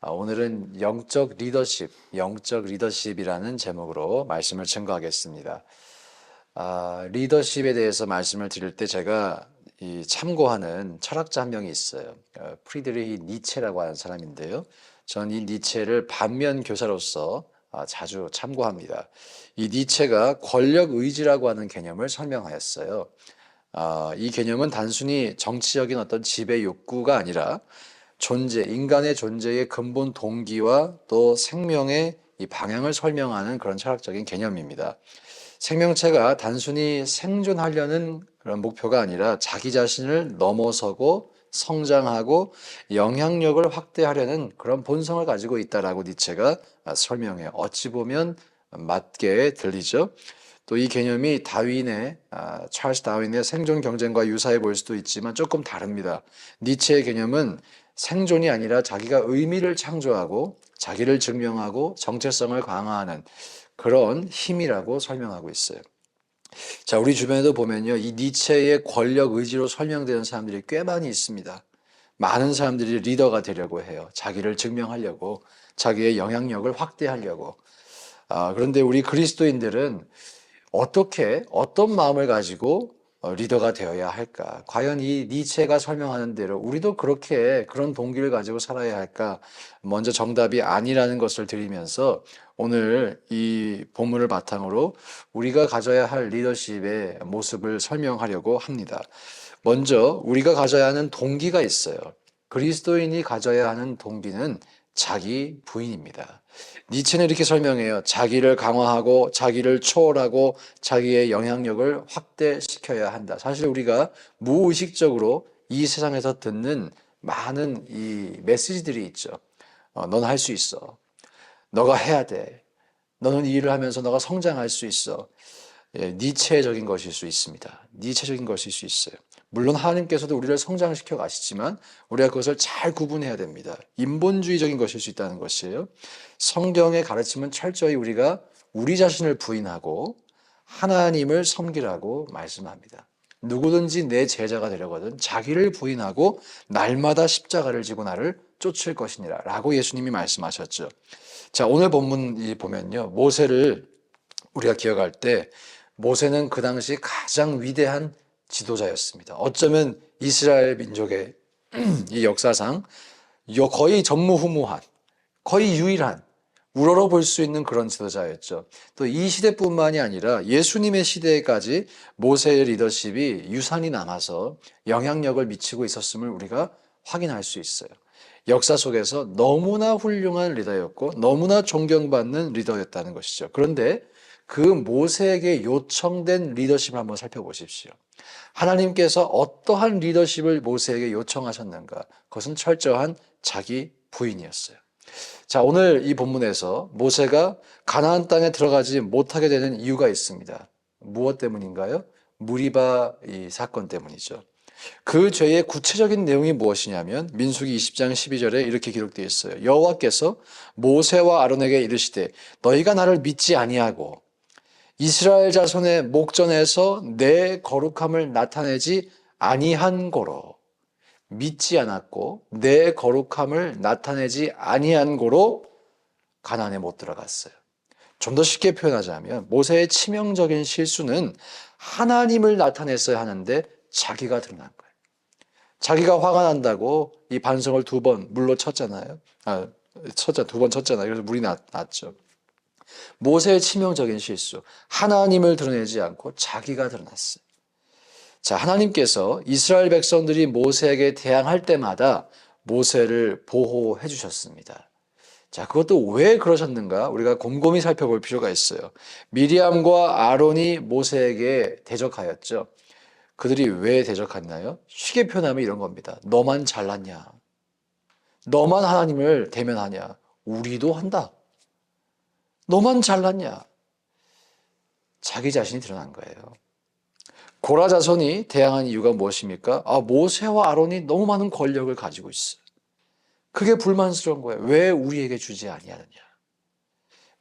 오늘은 영적 리더십이라는 제목으로 말씀을 증거하겠습니다. 리더십에 대해서 말씀을 드릴 때 제가 참고하는 철학자 한 명이 있어요. 프리드리히 니체라고 하는 사람인데요. 전 이 니체를 반면 교사로서 자주 참고합니다. 이 니체가 권력 의지라고 하는 개념을 설명하였어요. 이 개념은 단순히 정치적인 어떤 지배 욕구가 아니라 인간의 존재의 근본 동기와 또 생명의 이 방향을 설명하는 그런 철학적인 개념입니다. 생명체가 단순히 생존하려는 그런 목표가 아니라 자기 자신을 넘어서고 성장하고 영향력을 확대하려는 그런 본성을 가지고 있다라고 니체가 설명해요. 어찌 보면 맞게 들리죠. 또 이 개념이 찰스 다윈의 생존 경쟁과 유사해 보일 수도 있지만 조금 다릅니다. 니체의 개념은 생존이 아니라 자기가 의미를 창조하고 자기를 증명하고 정체성을 강화하는 그런 힘이라고 설명하고 있어요. 자, 우리 주변에도 보면요, 이 니체의 권력 의지로 설명되는 사람들이 꽤 많이 있습니다. 많은 사람들이 리더가 되려고 해요. 자기를 증명하려고, 자기의 영향력을 확대하려고. 그런데 우리 그리스도인들은 어떤 마음을 가지고 리더가 되어야 할까? 과연 이 니체가 설명하는 대로 우리도 그런 동기를 가지고 살아야 할까? 먼저 정답이 아니라는 것을 드리면서 오늘 이 본문을 바탕으로 우리가 가져야 할 리더십의 모습을 설명하려고 합니다. 먼저 우리가 가져야 하는 동기가 있어요. 그리스도인이 가져야 하는 동기는 자기 부인입니다. 니체는 이렇게 설명해요. 자기를 강화하고 자기를 초월하고 자기의 영향력을 확대시켜야 한다. 사실 우리가 무의식적으로 이 세상에서 듣는 많은 이 메시지들이 있죠. 넌 할 수 있어. 너가 해야 돼. 너는 이 일을 하면서 너가 성장할 수 있어. 니체적인 것일 수 있습니다. 니체적인 것일 수 있어요. 물론 하나님께서도 우리를 성장시켜 가시지만 우리가 그것을 잘 구분해야 됩니다. 인본주의적인 것일 수 있다는 것이에요. 성경의 가르침은 철저히 우리가 우리 자신을 부인하고 하나님을 섬기라고 말씀합니다. 누구든지 내 제자가 되려거든 자기를 부인하고 날마다 십자가를 지고 나를 쫓을 것이니라 라고 예수님이 말씀하셨죠. 자, 오늘 본문 보면요, 모세를 우리가 기억할 때 모세는 그 당시 가장 위대한 지도자였습니다. 어쩌면 이스라엘 민족의 이 역사상 거의 전무후무한, 거의 유일한, 우러러 볼 수 있는 그런 지도자였죠. 또 이 시대뿐만이 아니라 예수님의 시대에까지 모세의 리더십이 유산이 남아서 영향력을 미치고 있었음을 우리가 확인할 수 있어요. 역사 속에서 너무나 훌륭한 리더였고 너무나 존경받는 리더였다는 것이죠. 그런데 그 모세에게 요청된 리더십을 한번 살펴보십시오. 하나님께서 어떠한 리더십을 모세에게 요청하셨는가? 그것은 철저한 자기 부인이었어요. 자, 오늘 이 본문에서 모세가 가나안 땅에 들어가지 못하게 되는 이유가 있습니다. 무엇 때문인가요? 무리바 이 사건 때문이죠. 그 죄의 구체적인 내용이 무엇이냐면 민수기 20장 12절에 이렇게 기록되어 있어요. 여호와께서 모세와 아론에게 이르시되 너희가 나를 믿지 아니하고 이스라엘 자손의 목전에서 내 거룩함을 나타내지 아니한 고로, 믿지 않았고 내 거룩함을 나타내지 아니한 고로 가나안에 못 들어갔어요. 좀 더 쉽게 표현하자면 모세의 치명적인 실수는 하나님을 나타냈어야 하는데 자기가 드러난 거예요. 자기가 화가 난다고 이 반성을 두 번 물로 쳤잖아요. 두 번 쳤잖아요. 그래서 물이 났죠. 모세의 치명적인 실수, 하나님을 드러내지 않고 자기가 드러났어요. 자, 하나님께서 이스라엘 백성들이 모세에게 대항할 때마다 모세를 보호해 주셨습니다. 자, 그것도 왜 그러셨는가? 우리가 곰곰이 살펴볼 필요가 있어요. 미리암과 아론이 모세에게 대적하였죠. 그들이 왜 대적했나요? 쉽게 표현하면 이런 겁니다. 너만 잘났냐? 너만 하나님을 대면하냐? 우리도 한다. 너만 잘났냐? 자기 자신이 드러난 거예요. 고라 자손이 대항한 이유가 무엇입니까? 모세와 아론이 너무 많은 권력을 가지고 있어. 그게 불만스러운 거예요. 왜 우리에게 주지 아니하느냐?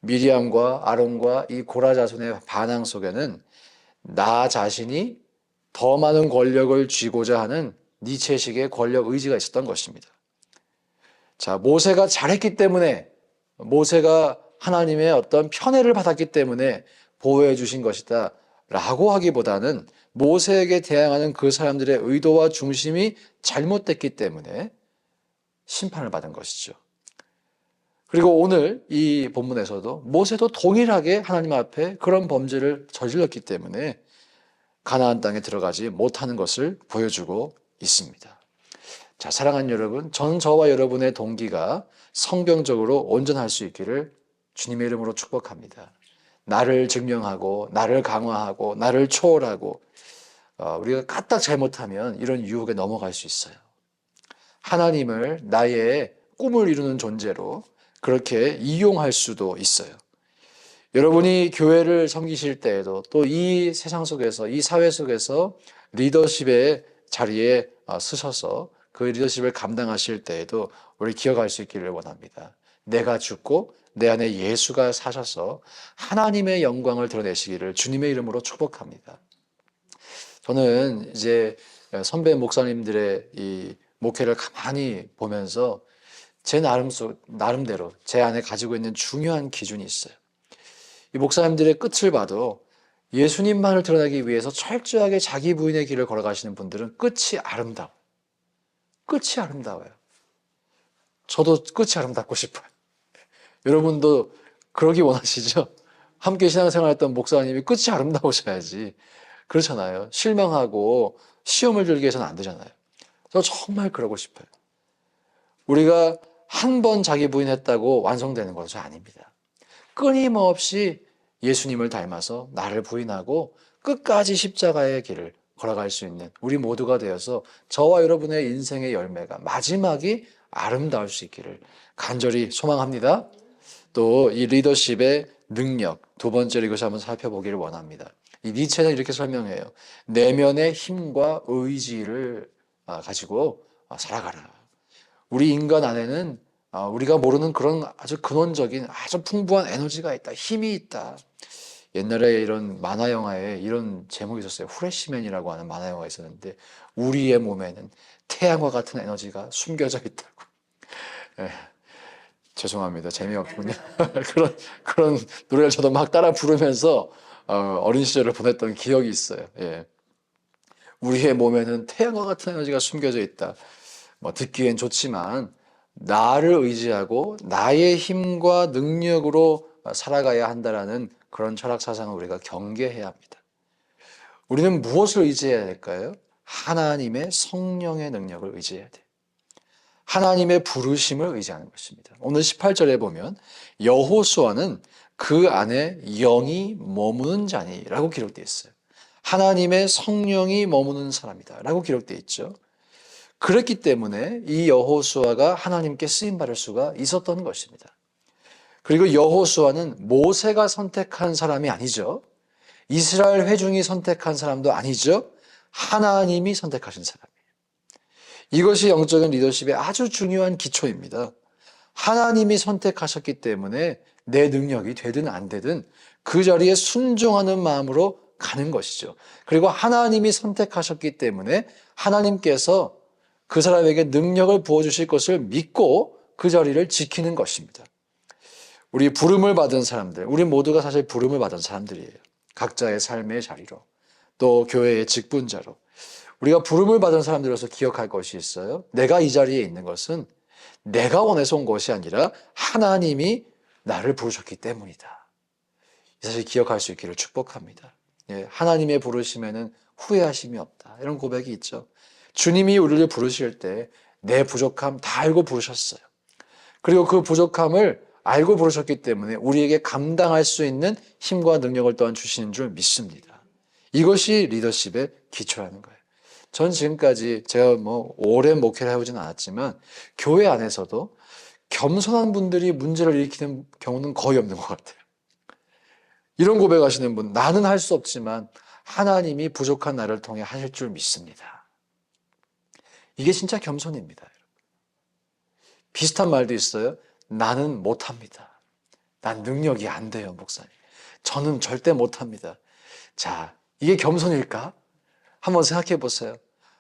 미리암과 아론과 이 고라 자손의 반항 속에는 나 자신이 더 많은 권력을 쥐고자 하는 니체식의 권력 의지가 있었던 것입니다. 자, 모세가 잘했기 때문에, 모세가 하나님의 어떤 편애를 받았기 때문에 보호해 주신 것이다 라고 하기보다는 모세에게 대항하는 그 사람들의 의도와 중심이 잘못됐기 때문에 심판을 받은 것이죠. 그리고 오늘 이 본문에서도 모세도 동일하게 하나님 앞에 그런 범죄를 저질렀기 때문에 가나안 땅에 들어가지 못하는 것을 보여주고 있습니다. 자, 사랑하는 여러분, 저와 여러분의 동기가 성경적으로 온전할 수 있기를 주님의 이름으로 축복합니다. 나를 증명하고 나를 강화하고 나를 초월하고 우리가 까딱 잘못하면 이런 유혹에 넘어갈 수 있어요. 하나님을 나의 꿈을 이루는 존재로 그렇게 이용할 수도 있어요. 여러분이 교회를 섬기실 때에도 또 이 세상 속에서, 이 사회 속에서 리더십의 자리에 서셔서 그 리더십을 감당하실 때에도 우리 기억할 수 있기를 원합니다. 내가 죽고 내 안에 예수가 사셔서 하나님의 영광을 드러내시기를 주님의 이름으로 축복합니다. 저는 이제 선배 목사님들의 이 목회를 가만히 보면서 제 나름대로 제 안에 가지고 있는 중요한 기준이 있어요. 이 목사님들의 끝을 봐도 예수님만을 드러내기 위해서 철저하게 자기 부인의 길을 걸어가시는 분들은 끝이 아름다워요. 끝이 아름다워요. 저도 끝이 아름답고 싶어요. 여러분도 그러기 원하시죠? 함께 신앙생활했던 목사님이 끝이 아름다우셔야지. 그렇잖아요. 실망하고 시험을 들게 해서는 안 되잖아요. 저 정말 그러고 싶어요. 우리가 한 번 자기 부인했다고 완성되는 것은 아닙니다. 끊임없이 예수님을 닮아서 나를 부인하고 끝까지 십자가의 길을 걸어갈 수 있는 우리 모두가 되어서 저와 여러분의 인생의 열매가 마지막이 아름다울 수 있기를 간절히 소망합니다. 또 이 리더십의 능력, 두 번째로 이것을 한번 살펴보기를 원합니다. 이 니체는 이렇게 설명해요. 내면의 힘과 의지를 가지고 살아가라. 우리 인간 안에는 우리가 모르는 그런 아주 근원적인 아주 풍부한 에너지가 있다. 힘이 있다. 옛날에 이런 만화 영화에 이런 제목이 있었어요. 후레쉬맨이라고 하는 만화 영화가 있었는데 우리의 몸에는 태양과 같은 에너지가 숨겨져 있다고. 예, 죄송합니다. 재미없군요. 그런 노래를 저도 막 따라 부르면서 어린 시절을 보냈던 기억이 있어요. 예. 우리의 몸에는 태양과 같은 에너지가 숨겨져 있다. 뭐 듣기엔 좋지만 나를 의지하고 나의 힘과 능력으로 살아가야 한다라는 그런 철학 사상을 우리가 경계해야 합니다. 우리는 무엇을 의지해야 될까요? 하나님의 성령의 능력을 의지해야 돼요. 하나님의 부르심을 의지하는 것입니다. 오늘 18절에 보면 여호수아는 그 안에 영이 머무는 자니라고 기록되어 있어요. 하나님의 성령이 머무는 사람이다 라고 기록되어 있죠. 그렇기 때문에 이 여호수아가 하나님께 쓰임받을 수가 있었던 것입니다. 그리고 여호수아는 모세가 선택한 사람이 아니죠. 이스라엘 회중이 선택한 사람도 아니죠. 하나님이 선택하신 사람이에요. 이것이 영적인 리더십의 아주 중요한 기초입니다. 하나님이 선택하셨기 때문에 내 능력이 되든 안 되든 그 자리에 순종하는 마음으로 가는 것이죠. 그리고 하나님이 선택하셨기 때문에 하나님께서 그 사람에게 능력을 부어주실 것을 믿고 그 자리를 지키는 것입니다. 우리 부름을 받은 사람들, 우리 모두가 사실 부름을 받은 사람들이에요. 각자의 삶의 자리로, 또 교회의 직분자로. 우리가 부름을 받은 사람들로서 기억할 것이 있어요. 내가 이 자리에 있는 것은 내가 원해서 온 것이 아니라 하나님이 나를 부르셨기 때문이다. 이 사실 기억할 수 있기를 축복합니다. 예, 하나님의 부르심에는 후회하심이 없다. 이런 고백이 있죠. 주님이 우리를 부르실 때 내 부족함 다 알고 부르셨어요. 그리고 그 부족함을 알고 부르셨기 때문에 우리에게 감당할 수 있는 힘과 능력을 또한 주시는 줄 믿습니다. 이것이 리더십의 기초라는 거예요. 전 지금까지 제가 오랜 목회를 해보진 않았지만 교회 안에서도 겸손한 분들이 문제를 일으키는 경우는 거의 없는 것 같아요. 이런 고백하시는 분, 나는 할 수 없지만 하나님이 부족한 나를 통해 하실 줄 믿습니다. 이게 진짜 겸손입니다. 비슷한 말도 있어요. 나는 못합니다. 난 능력이 안 돼요, 목사님. 저는 절대 못합니다. 자, 이게 겸손일까? 한번 생각해 보세요.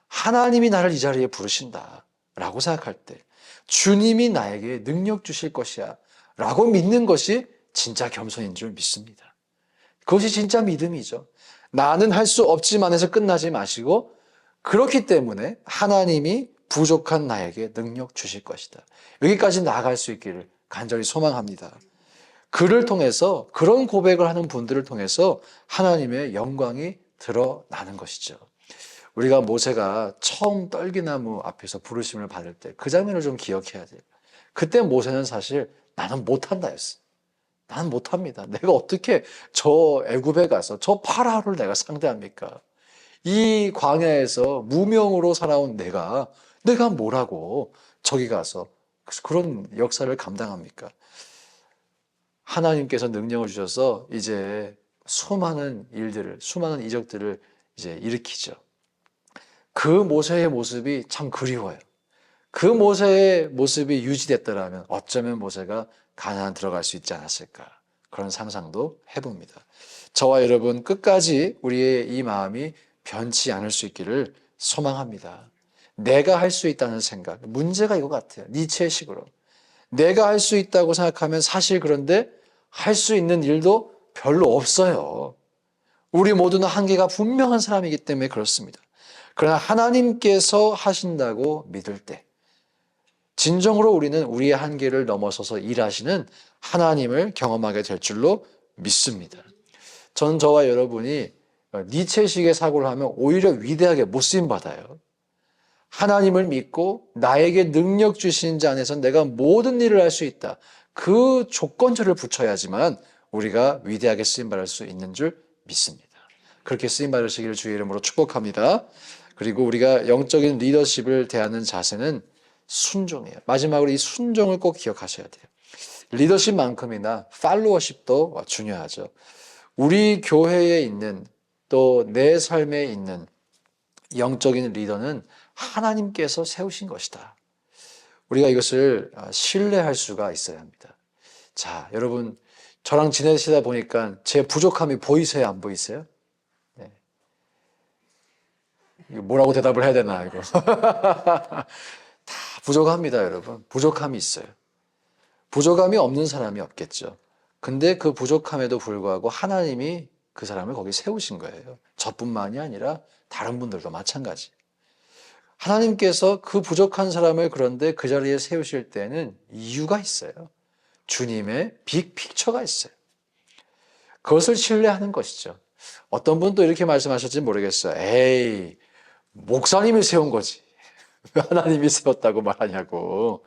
하나님이 나를 이 자리에 부르신다 라고 생각할 때 주님이 나에게 능력 주실 것이야 라고 믿는 것이 진짜 겸손인 줄 믿습니다. 그것이 진짜 믿음이죠. 나는 할 수 없지만 해서 끝나지 마시고 그렇기 때문에 하나님이 부족한 나에게 능력 주실 것이다. 여기까지 나아갈 수 있기를 간절히 소망합니다. 그를 통해서 그런 고백을 하는 분들을 통해서 하나님의 영광이 드러나는 것이죠. 우리가 모세가 처음 떨기나무 앞에서 부르심을 받을 때 그 장면을 좀 기억해야 돼요. 그때 모세는 사실 나는 못한다였어요. 나는 못합니다. 내가 어떻게 저 애굽에 가서 저 파라오를 내가 상대합니까? 이 광야에서 무명으로 살아온 내가 뭐라고 저기 가서 그런 역사를 감당합니까? 하나님께서 능력을 주셔서 이제 수많은 일들을, 수많은 이적들을 이제 일으키죠. 그 모세의 모습이 참 그리워요. 그 모세의 모습이 유지됐더라면 어쩌면 모세가 가나안 들어갈 수 있지 않았을까. 그런 상상도 해봅니다. 저와 여러분 끝까지 우리의 이 마음이 변치 않을 수 있기를 소망합니다. 내가 할 수 있다는 생각. 문제가 이거 같아요. 니체식으로. 내가 할 수 있다고 생각하면 사실 그런데 할 수 있는 일도 별로 없어요. 우리 모두는 한계가 분명한 사람이기 때문에 그렇습니다. 그러나 하나님께서 하신다고 믿을 때 진정으로 우리는 우리의 한계를 넘어서서 일하시는 하나님을 경험하게 될 줄로 믿습니다. 저는 저와 여러분이 니체식의 사고를 하면 오히려 위대하게 못 쓰임 받아요. 하나님을 믿고 나에게 능력 주신 자 안에서 내가 모든 일을 할 수 있다. 그 조건절을 붙여야지만 우리가 위대하게 쓰임받을 수 있는 줄 믿습니다. 그렇게 쓰임받으시기를 주의 이름으로 축복합니다. 그리고 우리가 영적인 리더십을 대하는 자세는 순종이에요. 마지막으로 이 순종을 꼭 기억하셔야 돼요. 리더십만큼이나 팔로워십도 중요하죠. 우리 교회에 있는 또 내 삶에 있는 영적인 리더는 하나님께서 세우신 것이다. 우리가 이것을 신뢰할 수가 있어야 합니다. 자, 여러분 저랑 지내시다 보니까 제 부족함이 보이세요? 안 보이세요? 네. 이거 뭐라고 대답을 해야 되나 이거. 다 부족합니다, 여러분. 부족함이 있어요. 부족함이 없는 사람이 없겠죠. 근데 그 부족함에도 불구하고 하나님이 그 사람을 거기 세우신 거예요. 저뿐만이 아니라 다른 분들도 마찬가지. 하나님께서 그 부족한 사람을 그런데 그 자리에 세우실 때는 이유가 있어요. 주님의 빅픽처가 있어요. 그것을 신뢰하는 것이죠. 어떤 분도 이렇게 말씀하실지 모르겠어요. 에이, 목사님이 세운 거지. 왜 하나님이 세웠다고 말하냐고.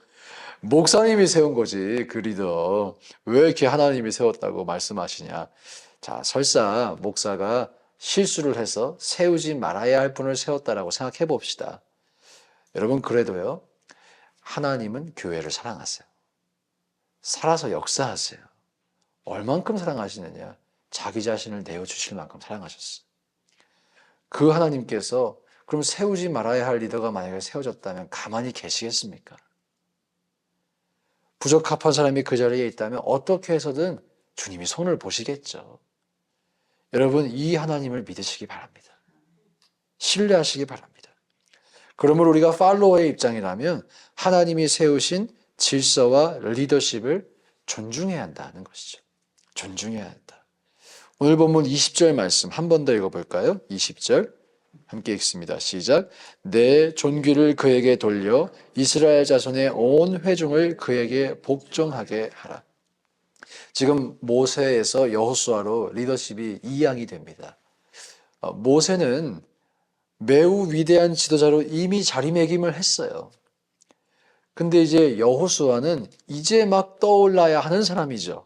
목사님이 세운 거지, 그 리더. 왜 이렇게 하나님이 세웠다고 말씀하시냐. 자, 설사 목사가 실수를 해서 세우지 말아야 할 분을 세웠다라고 생각해 봅시다. 여러분, 그래도요, 하나님은 교회를 사랑하세요. 살아서 역사하세요. 얼만큼 사랑하시느냐? 자기 자신을 내어주실 만큼 사랑하셨어요. 그 하나님께서 그럼 세우지 말아야 할 리더가 만약에 세워졌다면 가만히 계시겠습니까? 부적합한 사람이 그 자리에 있다면 어떻게 해서든 주님이 손을 보시겠죠. 여러분, 이 하나님을 믿으시기 바랍니다. 신뢰하시기 바랍니다. 그러므로 우리가 팔로워의 입장이라면 하나님이 세우신 질서와 리더십을 존중해야 한다는 것이죠. 존중해야 한다. 오늘 본문 20절 말씀 한 번 더 읽어볼까요? 20절 함께 읽습니다. 시작. 내 존귀를 그에게 돌려 이스라엘 자손의 온 회중을 그에게 복종하게 하라. 지금 모세에서 여호수아로 리더십이 이양이 됩니다. 모세는 매우 위대한 지도자로 이미 자리매김을 했어요. 근데 이제 여호수아는 이제 막 떠올라야 하는 사람이죠.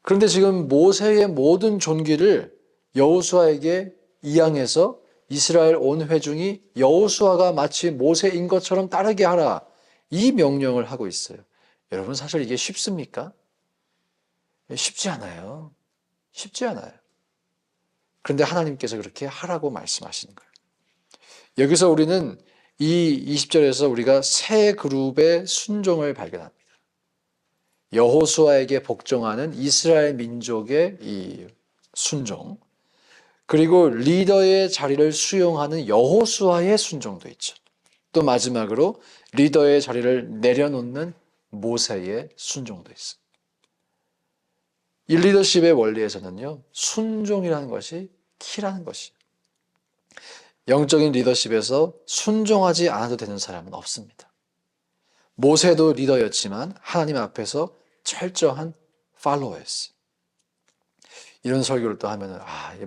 그런데 지금 모세의 모든 존귀를 여호수아에게 이양해서 이스라엘 온 회중이 여호수아가 마치 모세인 것처럼 따르게 하라. 이 명령을 하고 있어요. 여러분, 사실 이게 쉽습니까? 쉽지 않아요. 쉽지 않아요. 그런데 하나님께서 그렇게 하라고 말씀하시는 거예요. 여기서 우리는 이 20절에서 우리가 세 그룹의 순종을 발견합니다. 여호수아에게 복종하는 이스라엘 민족의 이 순종, 그리고 리더의 자리를 수용하는 여호수아의 순종도 있죠. 또 마지막으로 리더의 자리를 내려놓는 모세의 순종도 있어요. 이 리더십의 원리에서는요, 순종이라는 것이 키라는 것이에요. 영적인 리더십에서 순종하지 않아도 되는 사람은 없습니다. 모세도 리더였지만 하나님 앞에서 철저한 팔로워였어요. 이런 설교를 또 하면은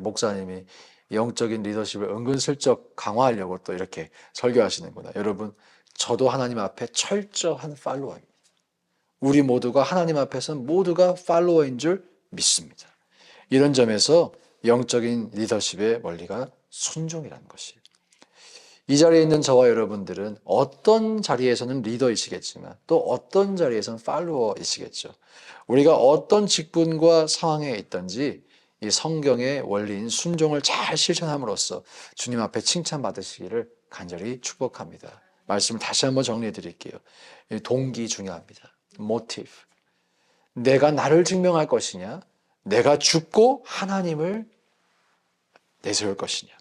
목사님이 영적인 리더십을 은근슬쩍 강화하려고 또 이렇게 설교하시는구나. 여러분, 저도 하나님 앞에 철저한 팔로워입니다. 우리 모두가 하나님 앞에서는 모두가 팔로워인 줄 믿습니다. 이런 점에서 영적인 리더십의 원리가 순종이라는 것이에요. 이 자리에 있는 저와 여러분들은 어떤 자리에서는 리더이시겠지만 또 어떤 자리에서는 팔로워이시겠죠. 우리가 어떤 직분과 상황에 있든지 이 성경의 원리인 순종을 잘 실천함으로써 주님 앞에 칭찬받으시기를 간절히 축복합니다. 말씀을 다시 한번 정리해 드릴게요. 동기 중요합니다. motive. 내가 나를 증명할 것이냐, 내가 죽고 하나님을 내세울 것이냐,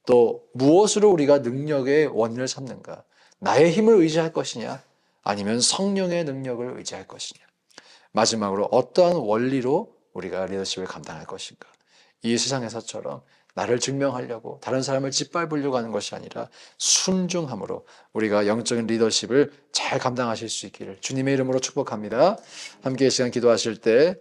또 무엇으로 우리가 능력의 원인을 삼는가, 나의 힘을 의지할 것이냐, 아니면 성령의 능력을 의지할 것이냐, 마지막으로 어떠한 원리로 우리가 리더십을 감당할 것인가. 이 세상에서처럼 나를 증명하려고 다른 사람을 짓밟으려고 하는 것이 아니라 순종함으로 우리가 영적인 리더십을 잘 감당하실 수 있기를 주님의 이름으로 축복합니다. 함께 이 시간 기도하실 때